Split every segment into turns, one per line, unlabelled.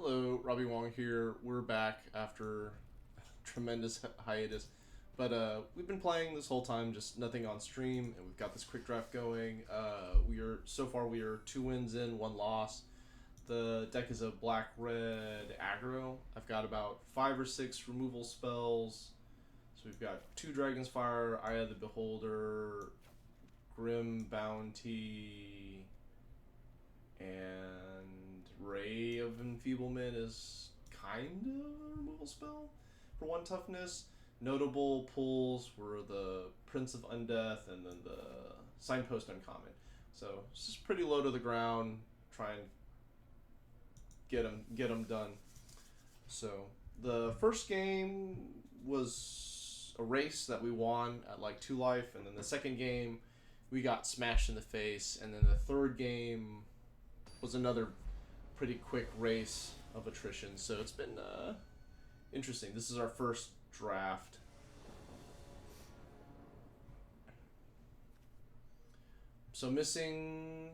Hello, Robbie Wong here. We're back after a tremendous hiatus, but we've been playing this whole time, just nothing on stream, and we've got this quick draft going. We are 2 wins in, 1 loss. The deck is a black red aggro. I've got about 5 or 6 removal spells. So we've got 2 Dragon's Fire, Eye of the Beholder, Grim Bounty, and Ray of Enfeeblement is kind of a removal spell for 1 toughness. Notable pulls were the Prince of Undeath and then the Signpost Uncommon. So it's just pretty low to the ground. Try and get them done. So the first game was a race that we won at like 2 life, and then the second game we got smashed in the face, and then the third game was another pretty quick race of attrition. So it's been interesting. This is our first draft. So missing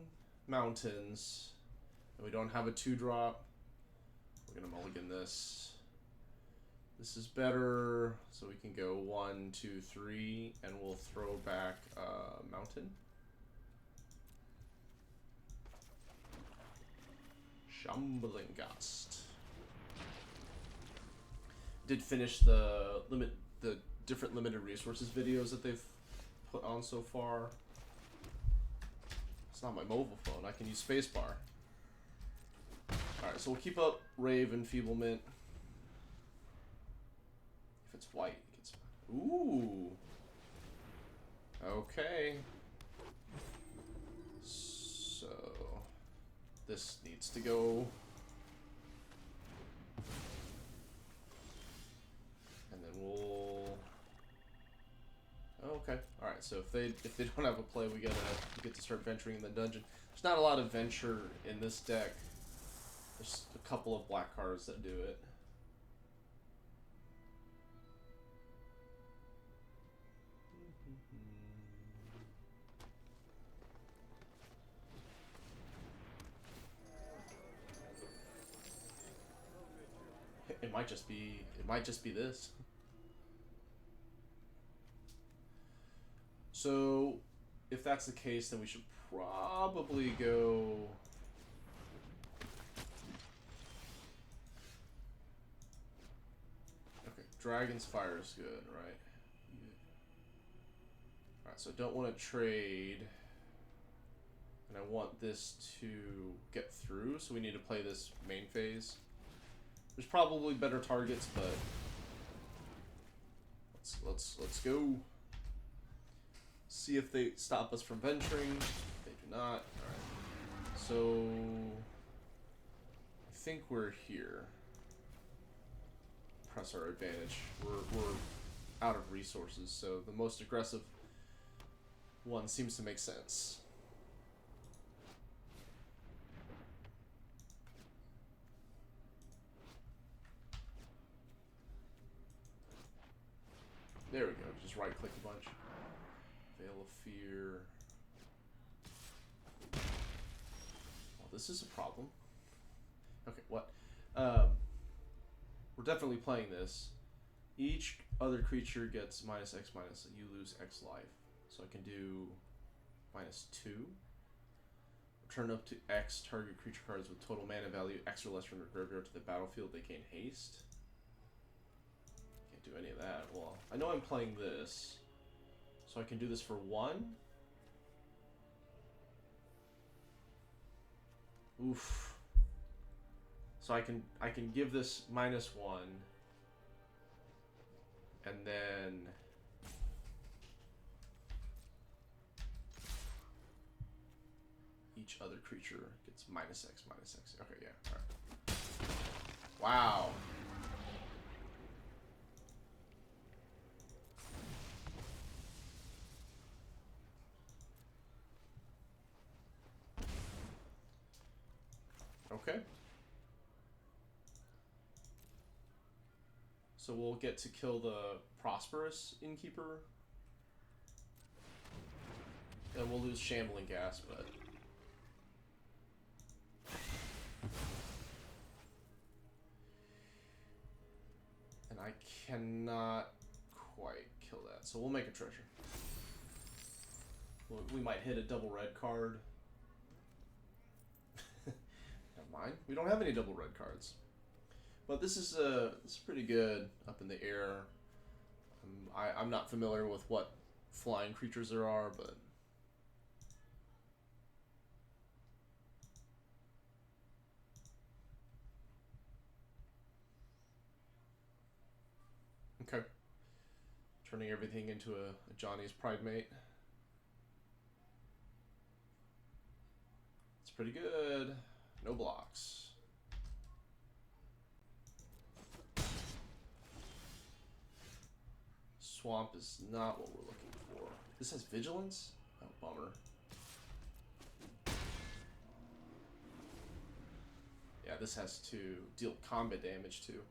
mountains, and we don't have a 2-drop. We're gonna mulligan this. This is better, so we can go 1, 2, 3, and we'll throw back mountain. Shambling Gust. Did finish the different limited resources videos that they've put on so far. It's not my mobile phone. I can use spacebar. Alright, so we'll keep up Rave Enfeeblement. If it's white, it gets... Ooh! Okay. So... this needs to go... and then we'll... Okay. Alright, so if they don't have a play, we get to start venturing in the dungeon. There's not a lot of venture in this deck. There's a couple of black cards that do it. It might just be this. So if that's the case, then we should probably go... Okay, Dragon's Fire is good, right? Alright, so I don't want to trade. And I want this to get through, so we need to play this main phase. There's probably better targets, but let's go. See if they stop us from venturing. They do not. Alright. So I think we're here. Press our advantage. We're out of resources, so the most aggressive one seems to make sense. There we go. Just right click a bunch. Veil of Fear. Well, this is a problem. Okay, what? We're definitely playing this. Each other creature gets -X minus. You lose X life. So I can do -2. Return up to X target creature cards with total mana value X or less from the graveyard to the battlefield. They gain haste. Can't do any of that. Well, I know I'm playing this. So I can do this for 1. Oof. So I can give this -1, and then each other creature gets -X. Okay, yeah. All right. Wow. Okay. So we'll get to kill the Prosperous Innkeeper. And we'll lose Shambling Gas, but... cannot quite kill that, so we'll make a treasure. We might hit a double red card. Never mind. We don't have any double red cards. But this is pretty good up in the air. I'm not familiar with what flying creatures there are, but okay. Turning everything into a Johnny's Pride Mate. It's pretty good. No blocks. Swamp is not what we're looking for. This has vigilance? Oh, bummer. Yeah, this has to deal combat damage too.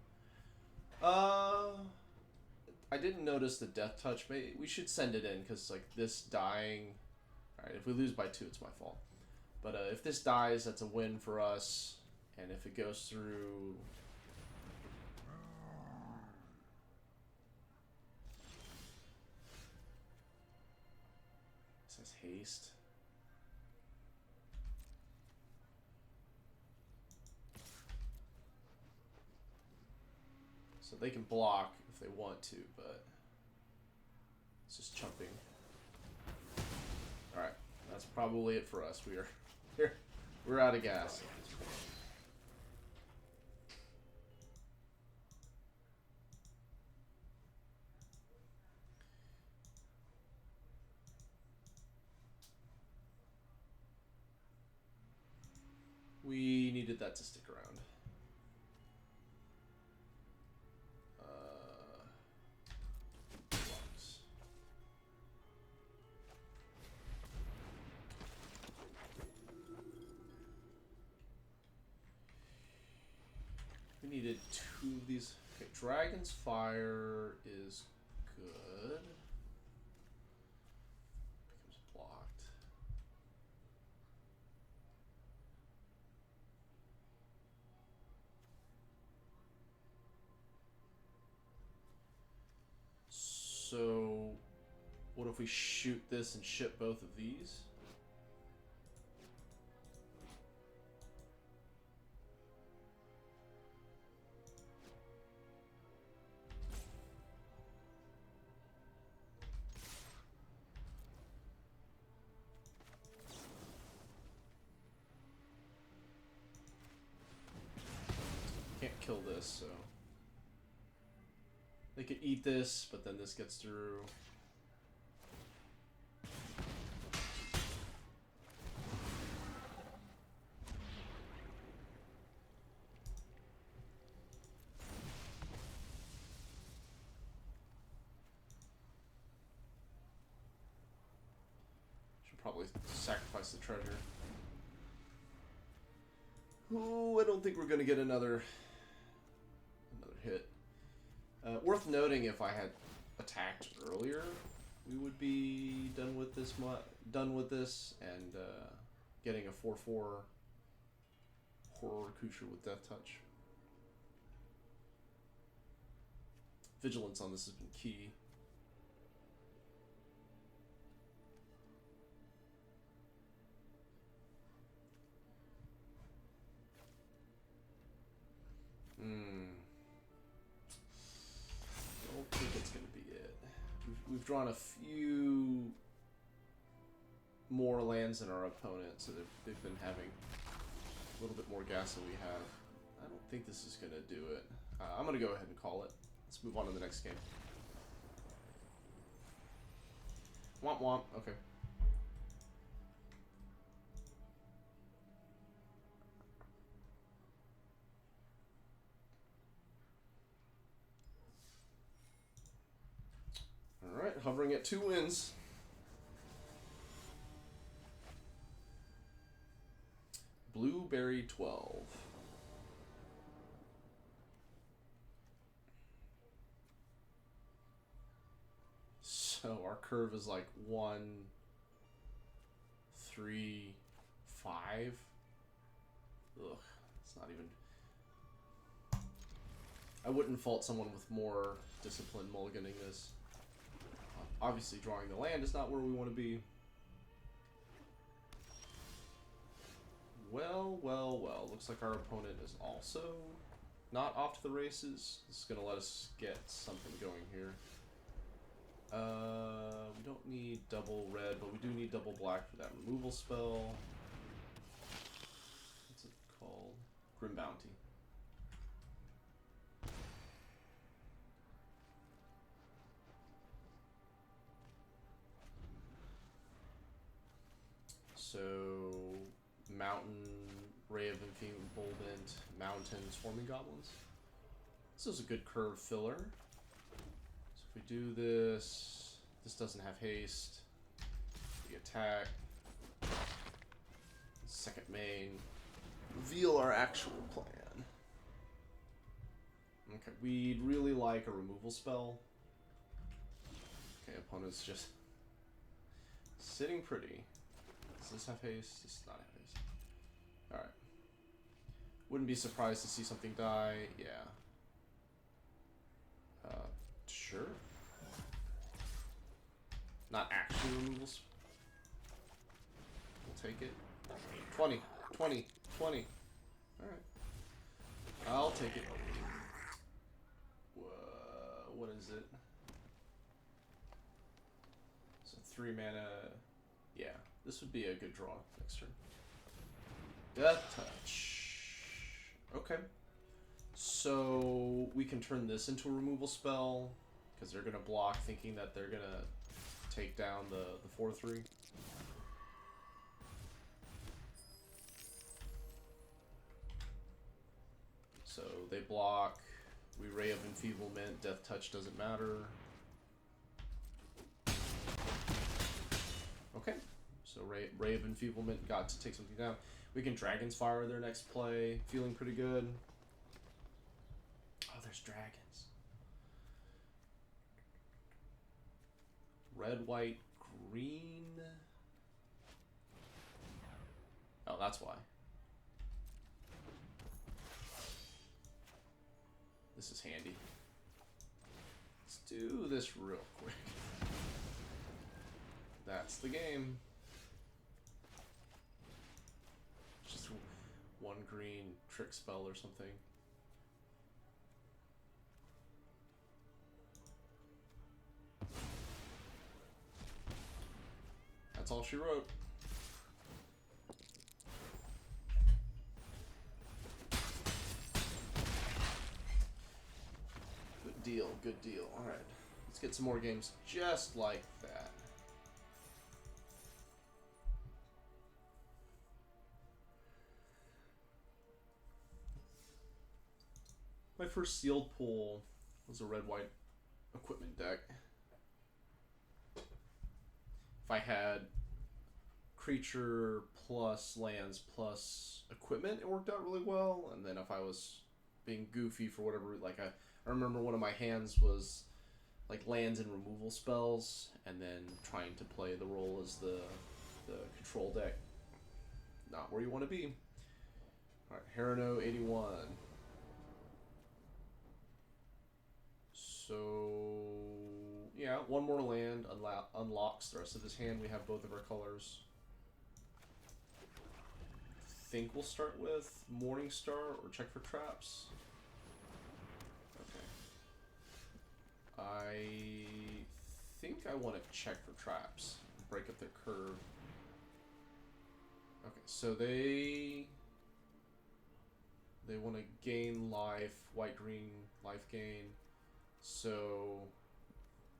I didn't notice the death touch. Maybe we should send it in because like this dying. All right, if we lose by 2, it's my fault. But if this dies, that's a win for us. And if it goes through. Says haste. So they can block if they want to, but it's just chumping. Alright, that's probably it for us. We're out of gas. We needed that to stick around. Blocks. We needed 2 of these. Okay, Dragon's Fire is good. Becomes blocked. So, what if we shoot this and ship both of these? Can't kill this, so they could eat this, but then this gets through. Should probably sacrifice the treasure. Oh, I don't think we're gonna get another hit. Worth noting, if I had attacked earlier, we would be done with this and getting a 4/4 horror creature with death touch. Vigilance on this has been key. I don't think it's going to be it. We've drawn a few more lands than our opponent, so they've been having a little bit more gas than we have. I don't think this is going to do it. I'm going to go ahead and call it. Let's move on to the next game. Womp womp. Okay. Alright, hovering at 2 wins. Blueberry 12. So our curve is like 1, 3, 5. Ugh, it's not even. I wouldn't fault someone with more discipline mulliganing this. Obviously, drawing the land is not where we want to be. Well, well, well. Looks like our opponent is also not off to the races. This is going to let us get something going here. We don't need double red, but we do need double black for that removal spell. What's it called? Grim Bounty. So, Mountain, Ray of Enfeeblement, Mountain, Swarming Goblins. This is a good curve filler. So if we do this, this doesn't have haste. We attack. Second main. Reveal our actual plan. Okay, we'd really like a removal spell. Okay, opponent's just sitting pretty. Does this have haste? This does not have haste. Alright. Wouldn't be surprised to see something die. Yeah. Sure. Not actually removals. We'll take it. 20. 20. 20. Alright. I'll take it. What is it? So 3 mana. Yeah. This would be a good draw next turn. Death Touch. Okay. So we can turn this into a removal spell because they're going to block thinking that they're going to take down the 4/3. So they block. We Ray of Enfeeblement. Death Touch doesn't matter. Okay. So Ray of Enfeeblement got to take something down. We can Dragon's Fire their next play. Feeling pretty good. Oh, there's dragons. Red, white, green. Oh, that's why. This is handy. Let's do this real quick. That's the game. Just one green trick spell or something. That's all she wrote. Good deal, good deal. Alright, let's get some more games just like that. My first sealed pull was a red-white equipment deck. If I had creature plus lands plus equipment, it worked out really well. And then if I was being goofy for whatever, like I remember one of my hands was like lands and removal spells, and then trying to play the role as the control deck. Not where you want to be. All right, Harano 81. So yeah, one more land unlocks the rest of this hand. We have both of our colors. I think we'll start with Morningstar or check for traps. Okay. I think I want to check for traps. Break up their curve. Okay, so they want to gain life, white-green life gain. So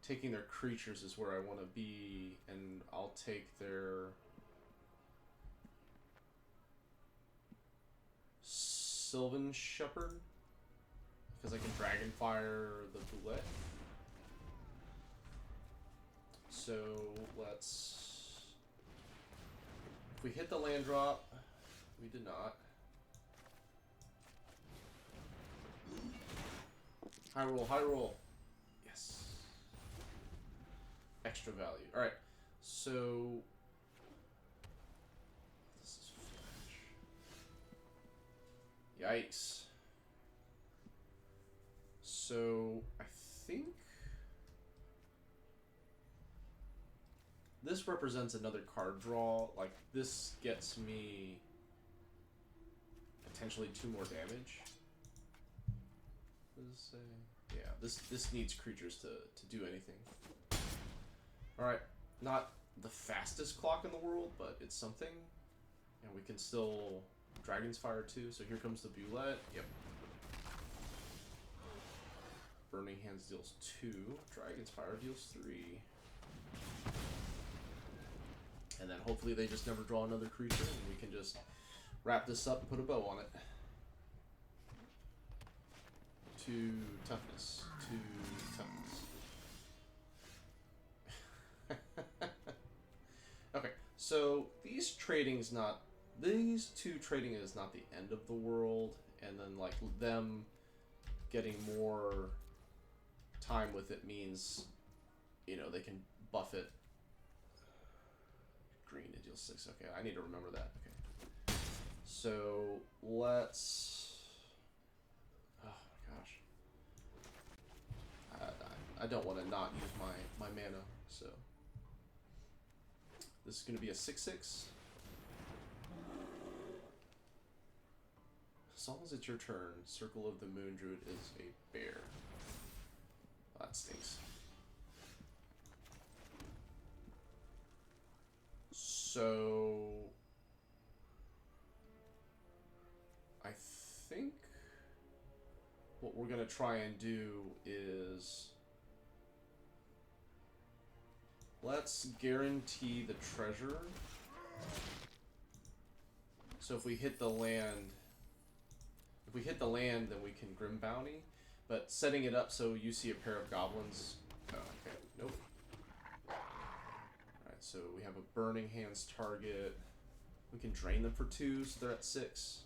taking their creatures is where I want to be, and I'll take their Sylvan Shepherd because I can Dragonfire the Boulette. So let's, if we hit the land drop, we did not. High roll, high roll. Yes. Extra value. Alright, so this is flash. Yikes. So I think this represents another card draw. Like, this gets me potentially 2 more damage. What does it say? Yeah, this needs creatures to do anything. Alright, not the fastest clock in the world, but it's something. And we can still Dragon's Fire too, so here comes the Bulette. Yep. Burning Hands deals 2. Dragon's Fire deals 3. And then hopefully they just never draw another creature, and we can just wrap this up and put a bow on it. 2 toughness. 2 toughness. Okay, so these two trading is not the end of the world, and then like them getting more time with it means, you know, they can buff it. Green, it deals 6. Okay, I need to remember that. Okay, so let's. Oh my gosh, I don't want to not use my mana, so this is going to be a 6/6. As long as it's your turn, Circle of the Moon Druid is a bear. That stinks. So I think what we're gonna try and do is let's guarantee the treasure. So if we hit the land, then we can Grim Bounty. But setting it up so you see a pair of goblins. Oh, okay, nope. Alright, so we have a Burning Hands target. We can drain them for 2, so they're at 6.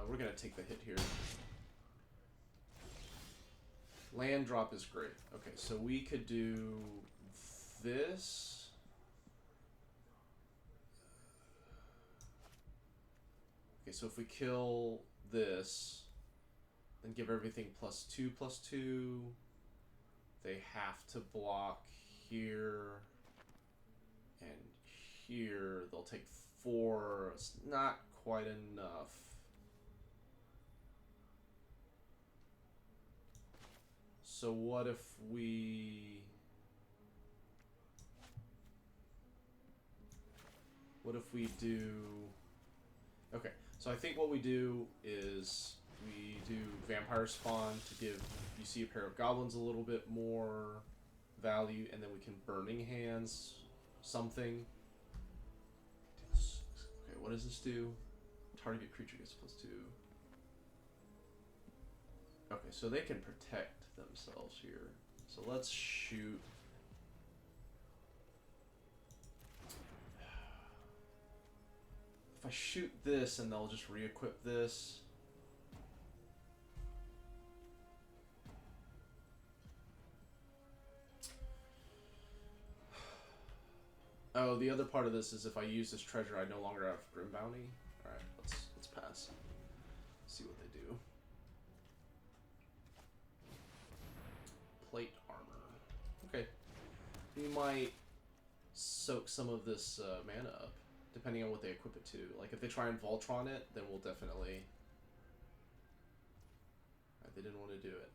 We're gonna take the hit here. Land drop is great. Okay, so we could do this. Okay, so if we kill this, then give everything +2/+2. They have to block here and here. They'll take 4. It's not quite enough. So what if we... do... Okay, so I think what we do is we do Vampire Spawn to give you see a pair of goblins a little bit more value, and then we can Burning Hands something. Okay, what does this do? Target creature gets +2. Okay, so they can protect themselves here. So let's shoot. If I shoot this and they'll just re-equip this. Oh, the other part of this is if I use this treasure, I no longer have Grim Bounty. Alright, let's pass. See what they do. Plate armor. Okay. We might soak some of this mana up, depending on what they equip it to. Like, if they try and Voltron it, then we'll definitely... Right, they didn't want to do it.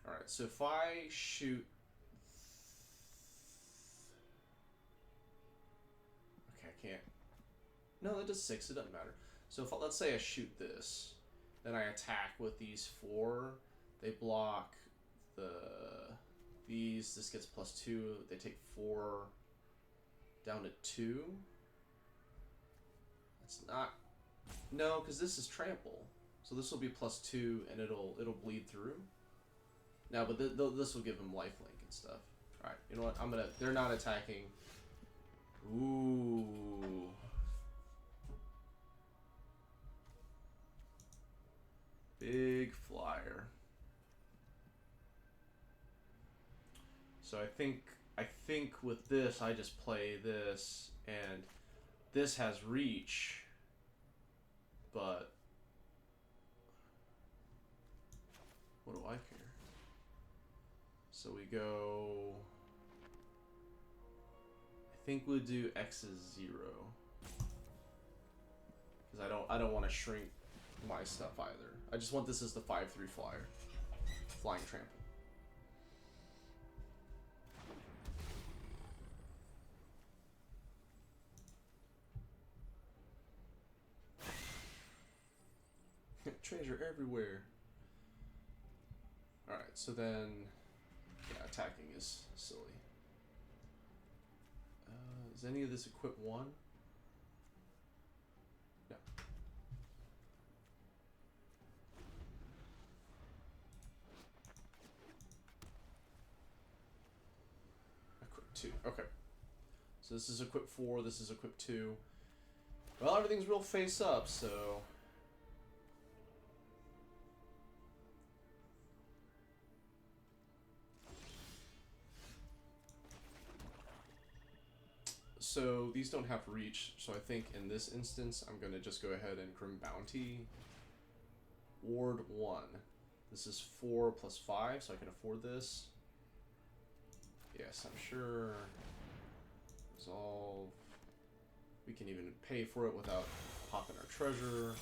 Alright, so if I shoot... Okay, I can't... No, that does 6, it doesn't matter. So if let's say I shoot this, then I attack with these 4. They block these. This gets +2. They take 4 down to 2. That's not... No, because this is trample. So this will be +2, and it'll bleed through. No, but this will give them lifelink and stuff. All right, you know what? They're not attacking. Ooh. Big flyer. So I think I think with this, I just play this, and this has reach, but what do I care? So we go. I think we'll do X is 0, because I don't want to shrink my stuff either. I just want this as the 5/3 flyer, flying trample. Treasure everywhere. Alright, so then, yeah, attacking is silly. Is any of this equip 1? No. Equip 2, okay. So this is equip 4, this is equip 2. Well, everything's real face up, so... So these don't have reach, so I think in this instance I'm going to just go ahead and Grim Bounty. Ward 1. This is 4 plus 5, so I can afford this. Yes, I'm sure. Resolve. We can even pay for it without popping our treasure.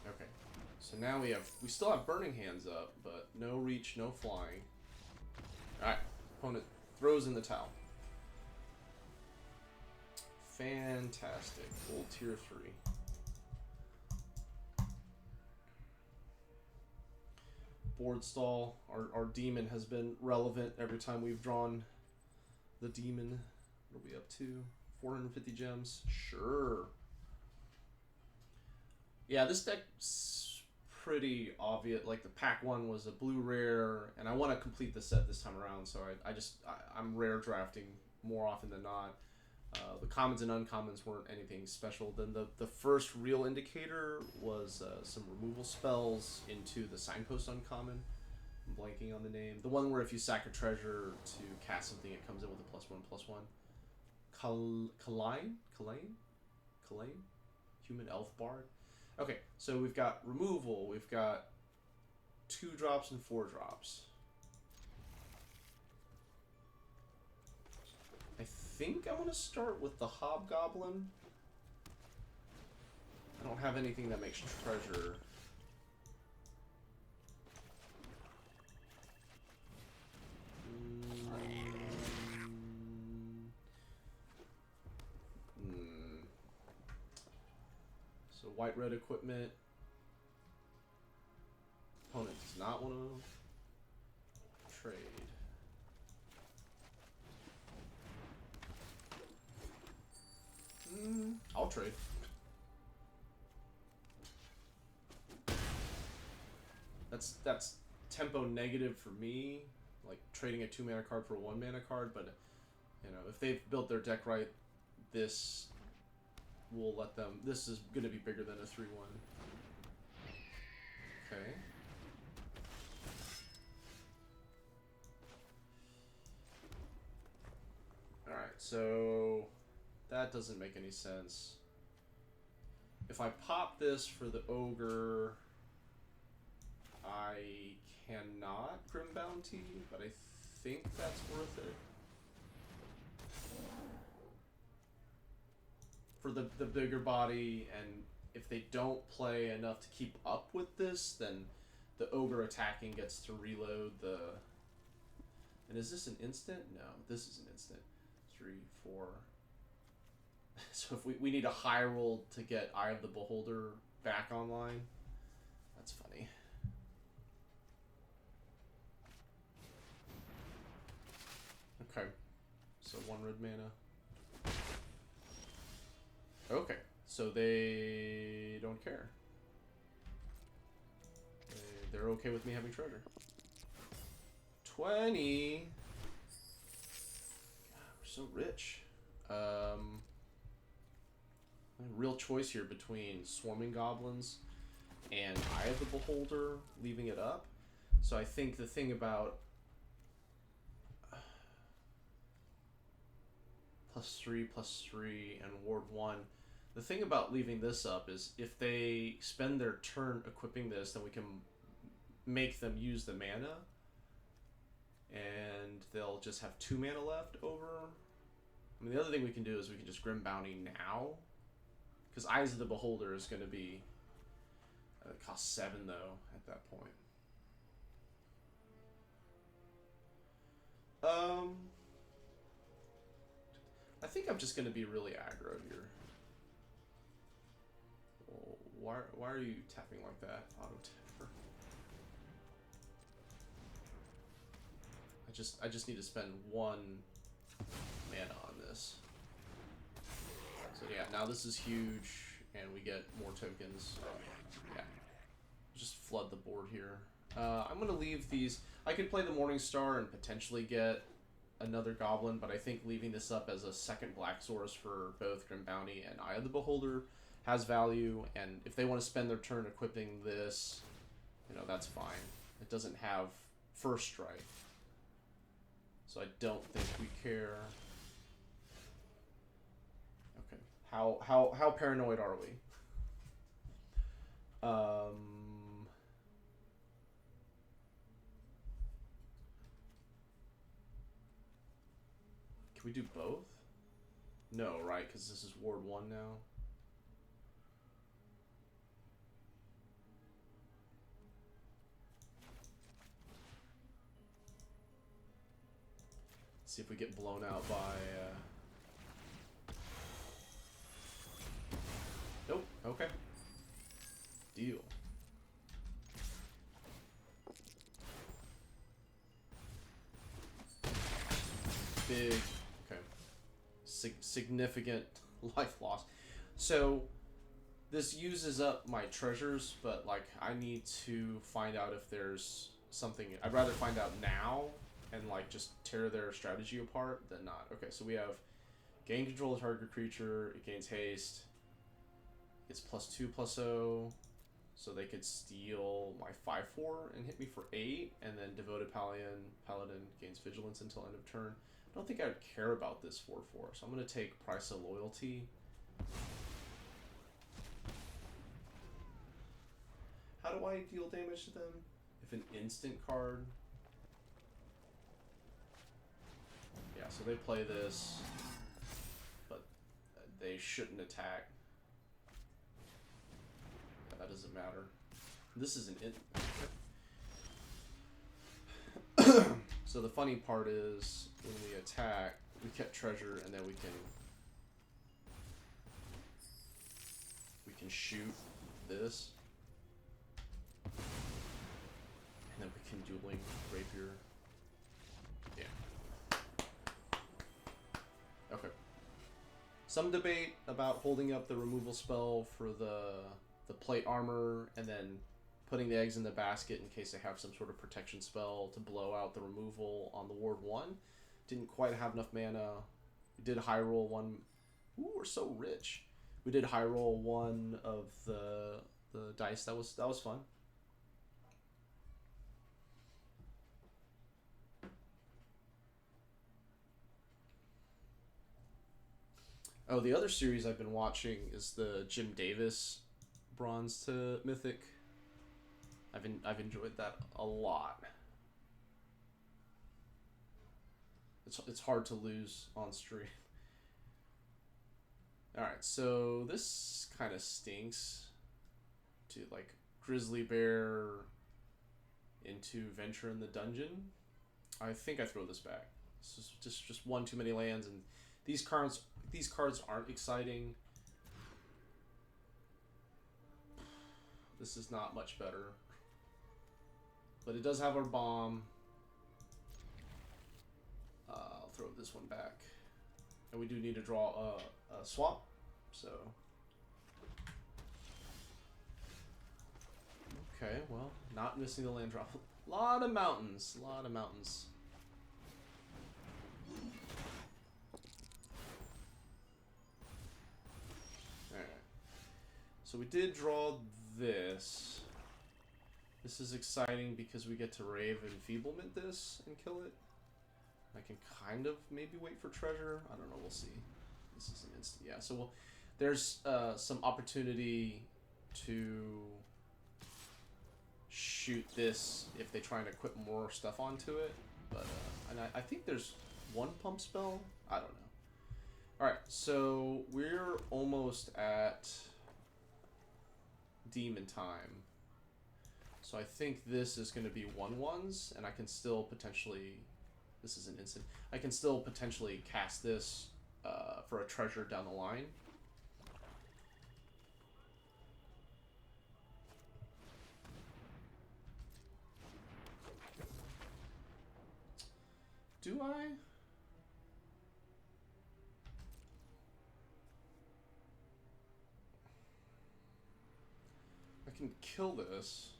Okay. So now we still have Burning Hands up, but no reach, no flying. Alright, opponent throws in the towel. Fantastic. Full tier 3. Board stall. Our demon has been relevant every time we've drawn the demon. What are we up to? 450 gems? Sure. Yeah, this deck's pretty obvious. Like, the pack 1 was a blue rare, and I want to complete the set this time around, so I'm rare drafting more often than not. The commons and uncommons weren't anything special. Then the first real indicator was some removal spells into the Signpost uncommon. I'm blanking on the name. The one where if you sack a treasure to cast something, it comes in with a +1/+1. Kalain? Human Elf Bard? Okay, so we've got removal. We've got 2 drops and 4 drops. I think I want to start with the Hobgoblin. I don't have anything that makes treasure. So white-red equipment. Opponent does not want to trade. I'll trade. That's tempo negative for me, like trading a 2-mana card for a 1-mana card, but you know, if they've built their deck right, this will let them. This is going to be bigger than a 3/1. Okay. All right, so that doesn't make any sense. If I pop this for the ogre, I cannot Grim Bounty, but I think that's worth it. For the bigger body, and if they don't play enough to keep up with this, then the ogre attacking gets to reload the... And is this an instant? No, this is an instant. 3, 4... So if we need a high roll to get Eye of the Beholder back online, that's funny. Okay, so 1 red mana. Okay, so they don't care. They're okay with me having treasure. 20! God, we're so rich. Real choice here between Swarming Goblins and Eye of the Beholder, leaving it up. So I think the thing about +3/+3 and Ward 1, the thing about leaving this up is if they spend their turn equipping this, then we can make them use the mana, and they'll just have 2 mana left over. I mean, the other thing we can do is we can just Grim Bounty now, because Eyes of the Beholder is going to be it costs 7 though at that point. I think I'm just going to be really aggro here. Well, why are you tapping like that, auto tapper? I just need to spend 1 mana on this. So yeah, now this is huge, and we get more tokens. Yeah, just flood the board here. I'm gonna leave these. I could play the Morning Star and potentially get another Goblin, but I think leaving this up as a second black source for both Grim Bounty and Eye of the Beholder has value, and if they want to spend their turn equipping this, you know, that's fine. It doesn't have first strike, so I don't think we care. Okay, how paranoid are we? Can we do both? No, right? Because this is Ward 1 now. See if we get blown out by... Nope, okay. Deal. Big, okay. Significant life loss. So, this uses up my treasures, but, like, I need to find out if there's something... I'd rather find out now and, like, just tear their strategy apart than not. Okay, so we have gain control of target creature, it gains haste, it's +2/+0, so they could steal my 5/4 and hit me for 8, and then Devoted Paladin gains vigilance until end of turn. I don't think I would care about this 4/4, so I'm going to take Price of Loyalty. How do I deal damage to them? If an instant card... Yeah, so they play this, but they shouldn't attack. That doesn't matter. This is an So the funny part is, when we attack, we get treasure, and then we can shoot this, and then we can dueling rapier. Yeah. Okay. Some debate about holding up the removal spell for the plate armor, and then putting the eggs in the basket in case they have some sort of protection spell to blow out the removal on the Ward 1. Didn't quite have enough mana. We did high roll 1. Ooh, we're so rich. We did high roll 1 of the dice. That was fun. Oh, the other series I've been watching is the Jim Davis Bronze to Mythic. I've enjoyed that a lot. It's hard to lose on stream. All right, so this kind of stinks. To like Grizzly Bear into Venture in the Dungeon. I think I throw this back. It's just one too many lands, and these cards aren't exciting. This is not much better. But it does have our bomb. I'll throw this one back. And we do need to draw a swap. So. Okay, well, not missing the land drop. A lot of mountains. A lot of mountains. So we did draw this. This is exciting because we get to Rave Enfeeblement this and kill it. I can kind of maybe wait for treasure. I don't know. We'll see. This is an instant. Yeah. So there's some opportunity to shoot this if they try and equip more stuff onto it. But and I think there's one pump spell. I don't know. All right. So we're almost at demon time. So I think this is going to be 1/1s, and I can still potentially... This is an instant. I can still potentially cast this for a treasure down the line. Do I? I can kill this.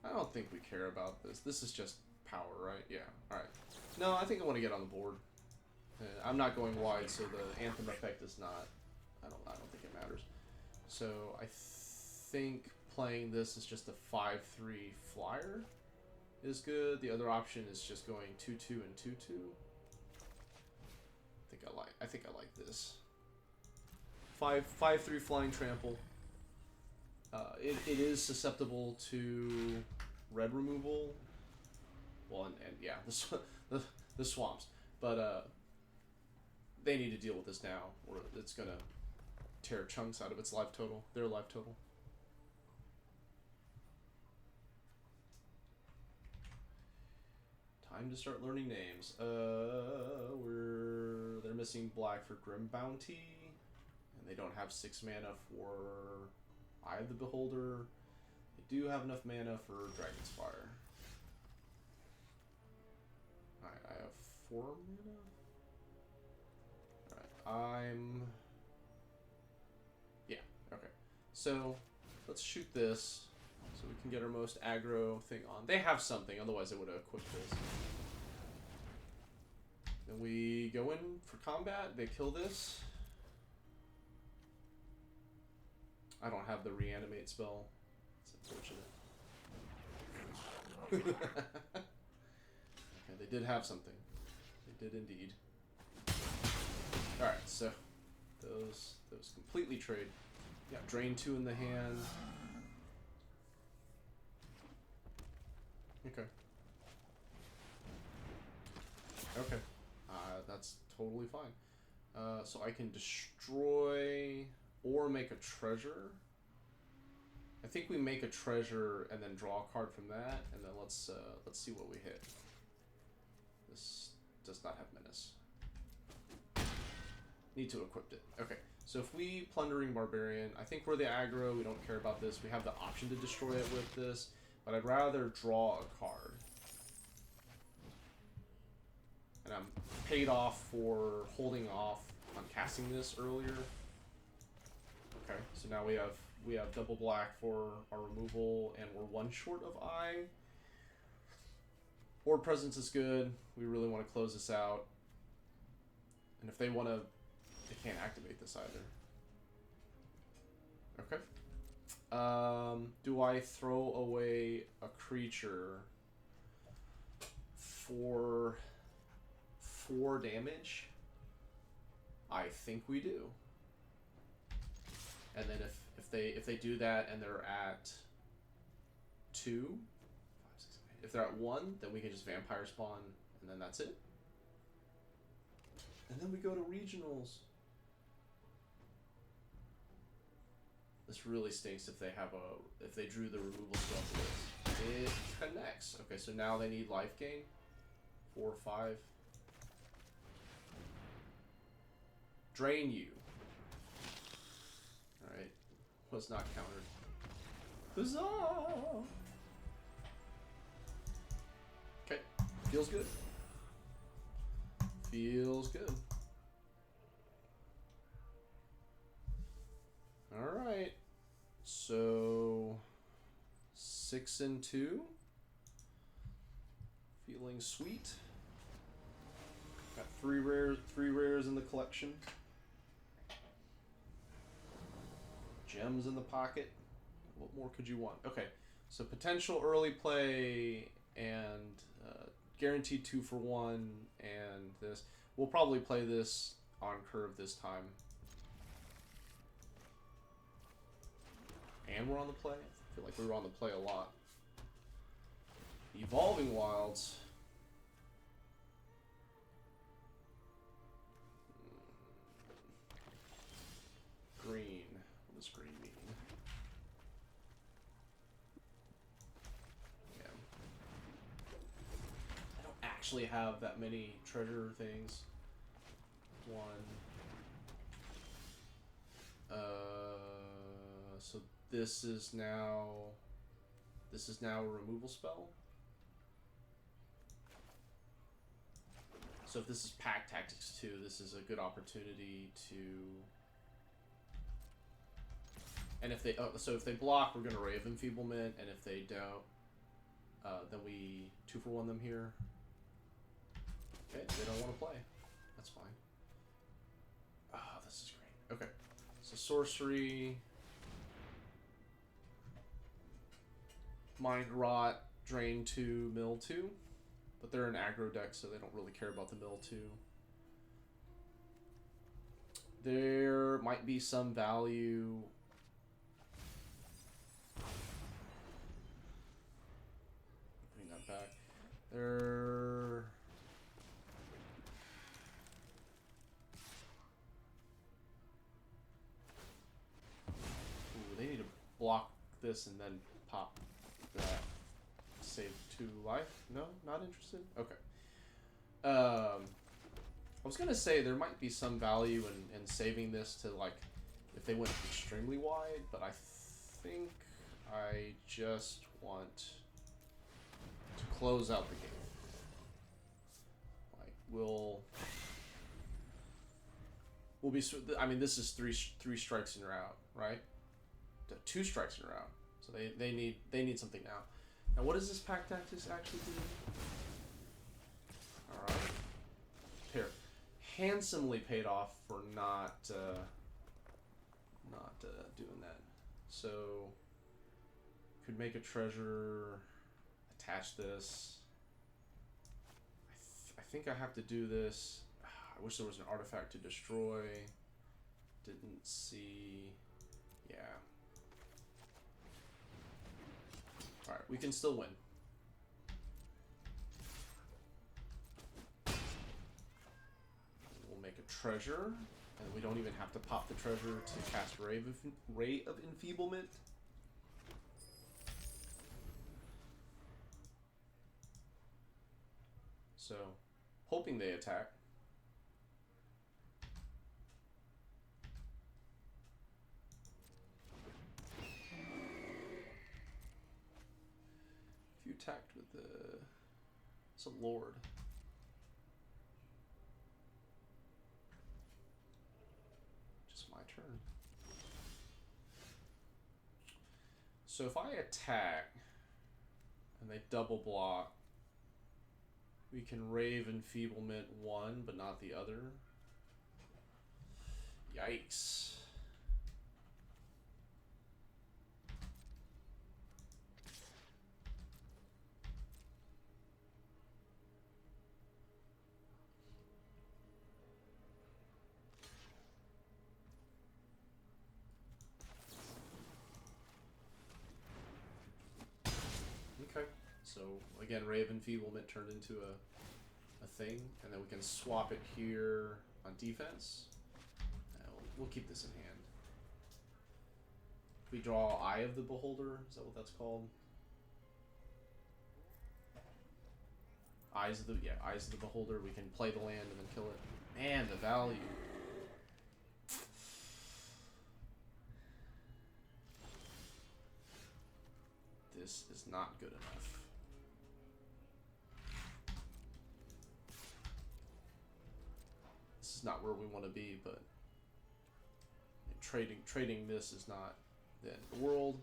I don't think we care about this. This is just power, right? Yeah. Alright. No, I think I want to get on the board. I'm not going wide, so the Anthem effect is not... I don't think it matters. So I think playing this is just a 5/3 flyer is good. The other option is just going 2/2 and 2/2. I think I like this. 5/3 flying trample. It is susceptible to red removal. Well, and yeah, the swamps. But they need to deal with this now, or it's gonna tear chunks out of its life total. Their life total. Time to start learning names. They're missing black for Grim Bounty, and they don't have 6 mana for Eye of the Beholder. They do have enough mana for Dragon's Fire. Alright, I have 4 mana. Alright, yeah, okay. So, let's shoot this so we can get our most aggro thing on. They have something, otherwise they would have equipped this. Then we go in for combat, they kill this. I don't have the reanimate spell. It's unfortunate. Okay, they did have something. They did indeed. Alright, so those completely trade. Yeah, drain 2 in the hand. Okay. Okay. That's totally fine. So I can destroy or make a treasure. I think we make a treasure and then draw a card from that, and then let's see what we hit. This does not have menace. Need to equip it. Okay, so if we Plundering Barbarian, I think we're the aggro, we don't care about this. We have the option to destroy it with this, but I'd rather draw a card. And I'm paid off for holding off on casting this earlier. Okay, so now we have double black for our removal, and we're 1 short of Eye. Board presence is good. We really want to close this out. And if they want to... They can't activate this either. Okay. Do I throw away a creature for 4 damage? I think we do. And then if they do that and they're at 2, 5, 6, 8. If they're at 1, then we can just vampire spawn, and then that's it. And then we go to regionals. This really stinks if they drew the removal spell for this. It connects. Okay, so now they need life gain. 4 or 5. Drain you. Alright. Was not countered. Huzzah! Okay. Feels good. Feels good. Alright. So 6 and 2. Feeling sweet. Got 3 rares in the collection. gems in the pocket. What more could you want? Okay, so potential early play and guaranteed 2-for-1 and this. We'll probably play this on curve this time. And we're on the play? I feel like we were on the play a lot. Evolving Wilds. Green. What does green mean? Yeah. I don't actually have that many treasure things. One. So this is now a removal spell. So if this is Pack Tactics 2, this is a good opportunity to. And if they so if they block, we're gonna Ray of Enfeeblement, and if they don't, then we 2-for-1 them here. Okay, they don't want to play. That's fine. Ah, this is great. Okay, so sorcery, Mind Rot, drain 2, mill 2, but they're an aggro deck, so they don't really care about the mill 2. There might be some value. Bring that back. There. Ooh, they need to block this and then pop that. Save 2 life? No? Not interested? Okay. I was gonna say there might be some value in saving this to, like, if they went extremely wide, but I think I just want to close out the game. Like, we'll be. I mean, this is three strikes in a row, right? 2 strikes in a row. So they need something now. Now, what does this Pack Tactics actually do? All right. Here, handsomely paid off for not doing that. So, could make a treasure, attach this. I think I have to do this. I wish there was an artifact to destroy. Didn't see. Yeah. Alright, we can still win. We'll make a treasure, and we don't even have to pop the treasure to cast Ray of Enfeeblement. So, hoping they attack. If you attacked with the... It's a Lord. Just my turn. So if I attack, and they double block, we can Rave Enfeeblement 1, but not the other. Yikes. Okay. So again, Ray of Enfeeblement turned into a thing, and then we can swap it here on defense. We'll keep this in hand. If we draw Eye of the Beholder, is that what that's called? Eyes of the Beholder. We can play the land and then kill it. Man, the value. This is not good enough. This is not where we want to be, but trading this is not the end of the world.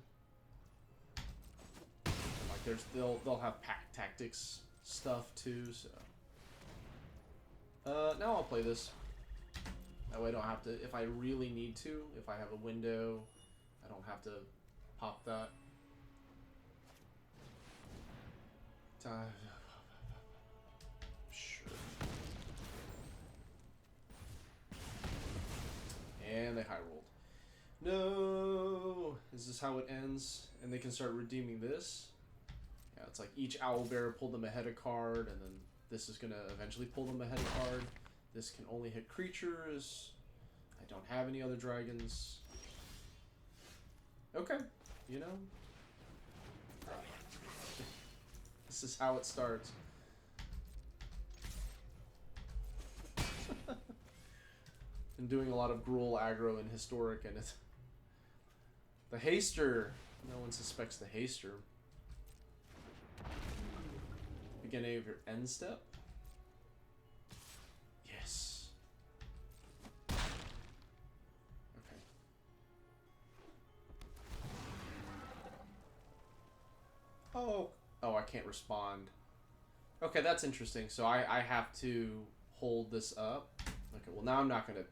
And like they'll have Pack Tactics stuff too, so now I'll play this. That way I don't have to, if I really need to, if I have a window I don't have to pop that. Sure. And they high rolled. No! Is this how it ends? And they can start redeeming this? Yeah, it's like each owlbear pulled them ahead a card, and then this is going to eventually pull them ahead a card. This can only hit creatures. I don't have any other dragons. Okay, you know. This is how it starts. Been doing a lot of Gruul aggro in Historic, and it's the Haster. No one suspects the Haster. Beginning of your end step. Yes. Okay. Oh, I can't respond. Okay, that's interesting. So I have to hold this up. Okay, well now I'm not gonna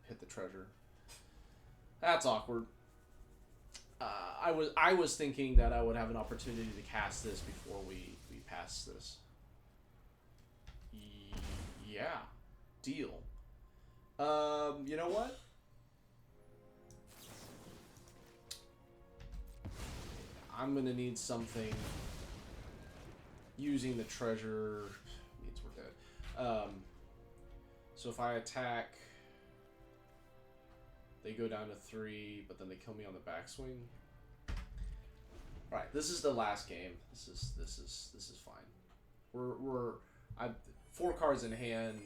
hit the treasure. That's awkward. I was thinking that I would have an opportunity to cast this before we pass this. Yeah, deal. You know what? I'm gonna need something. Using the treasure means we're dead. So if I attack, they go down to 3, but then they kill me on the backswing. All right, this is the last game. This is fine. I 4 cards in hand.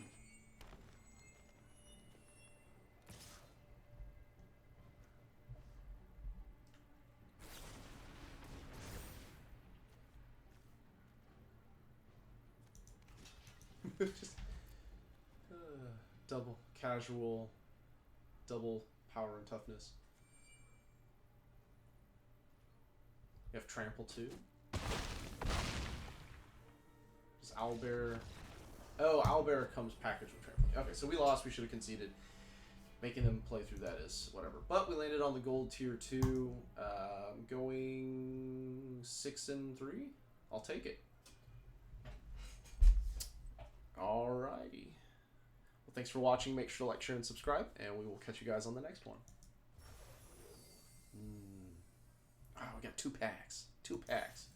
Just double casual, double power and toughness. You have trample too. Does owlbear? Oh, owlbear comes packaged with trample. Okay, so we lost. We should have conceded. Making them play through that is whatever. But we landed on the gold tier 2. Going 6 and 3. I'll take it. Alrighty. Well, thanks for watching. Make sure to like, share, and subscribe, and we will catch you guys on the next one. Oh, we got 2 packs. 2 packs.